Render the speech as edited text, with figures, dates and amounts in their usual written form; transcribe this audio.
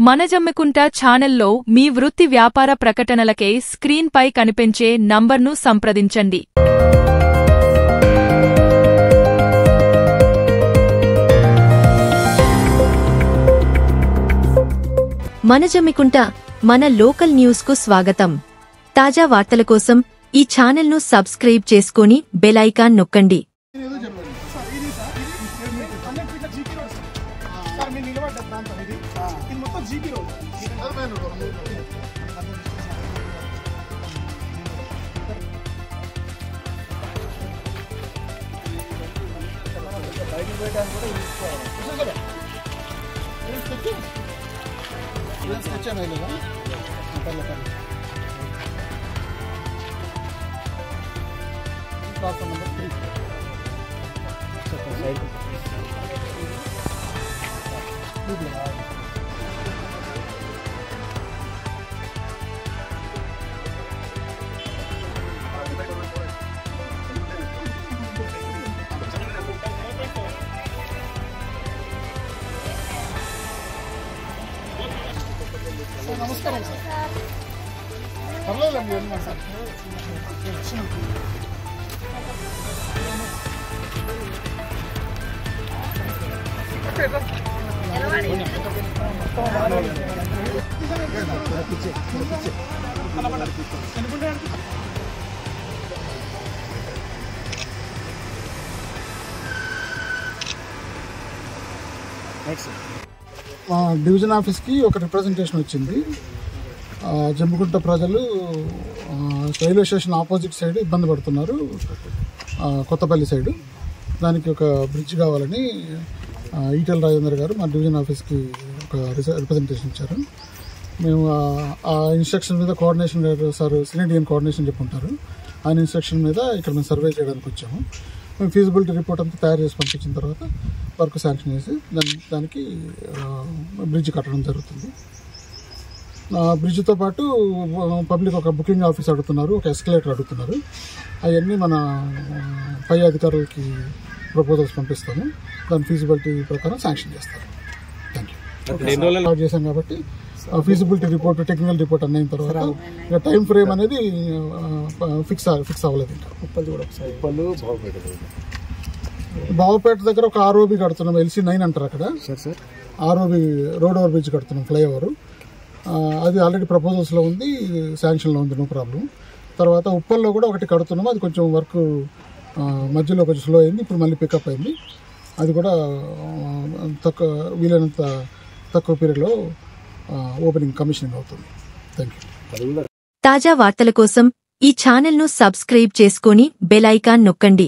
మనజమ్మికుంట ఛానల్లో మీ వృత్తి వ్యాపార ప్రకటనలకై స్క్రీన్ పై కనిపించే నంబర్ను సంప్రదించండి. మనజమ్మికుంట మన లోకల్ న్యూస్ కు స్వాగతం. తాజా వార్తల కోసం ఈ ఛానల్ ను సబ్స్క్రైబ్ చేసుకుని బెల్ ఐకాన్ నొక్కండి. నమస్కారం సార్. పర్లేదండి సార్. డివిజన్ ఆఫీస్కి ఒక రిప్రజెంటేషన్ వచ్చింది. జమ్మికుంట ప్రజలు రైల్వే స్టేషన్ ఆపోజిట్ సైడ్ ఇబ్బంది పడుతున్నారు, కొత్తపల్లి సైడు. దానికి ఒక బ్రిడ్జ్ కావాలని ఈటెల రాజేందర్ గారు మా డివిజన్ ఆఫీస్కి ఒక రిప్రజెంటేషన్ ఇచ్చారు. మేము ఆ ఇన్స్ట్రక్షన్ మీద కోఆర్డినేషన్ గారు సార్ సినిడియన్ కోఆర్డినేషన్ చెప్పుంటారు. ఆయన ఇన్స్ట్రక్షన్ మీద ఇక్కడ మేము సర్వే చేయడానికి వచ్చాము. మేము ఫీజిబిలిటీ రిపోర్ట్ అంతా తయారు చేసి పంపించిన తర్వాత వర్క్ శాంక్షన్ చేసి దానికి బ్రిడ్జ్ కట్టడం జరుగుతుంది. బ్రిడ్జ్తో పాటు పబ్లిక్ ఒక బుకింగ్ ఆఫీస్ అడుగుతున్నారు, ఒక ఎస్కలేటర్ అడుగుతున్నారు. అవన్నీ మన పై అధికారులకి ప్రపోజల్స్ పంపిస్తాము. దాని ఫీజిబిలిటీ ప్రకారం శాంక్షన్ చేస్తారు. Thank you. చేశాం కాబట్టి ఫీజిబిలిటీ రిపోర్ట్, టెక్నికల్ రిపోర్ట్ అన్న తర్వాత ఇక టైం ఫ్రేమ్ అనేది ఫిక్స్ అవ్వలేదు. ఇంకా బావపేట దగ్గర ఒక ఆర్ఓబి కడుతున్నాం, LC9 అంటారు అక్కడ. ఆర్ఓబి రోడ్ ఓవర్ బ్రిడ్జ్ కడుతున్నాం, ఫ్లైఓవర్. అది ఆల్రెడీ ప్రపోజల్స్లో ఉంది, శాంక్షన్లో ఉంది, నో ప్రాబ్లం. తర్వాత ఉప్పల్లో కూడా ఒకటి కడుతున్నాము. అది కొంచెం వర్క్ మధ్యలో కొంచెం స్లో అయింది, ఇప్పుడు మళ్ళీ పికప్ అయింది. అది కూడా వీలైనంత తక్కువ పీరియడ్లో ఓపెనింగ్ కమిషనింగ్ అవుతుంది. Thank you. తాజా వార్తల కోసం ఈ ఛానల్ ను సబ్స్క్రైబ్ చేసుకుని బెల్ ఐకాన్ నొక్కండి.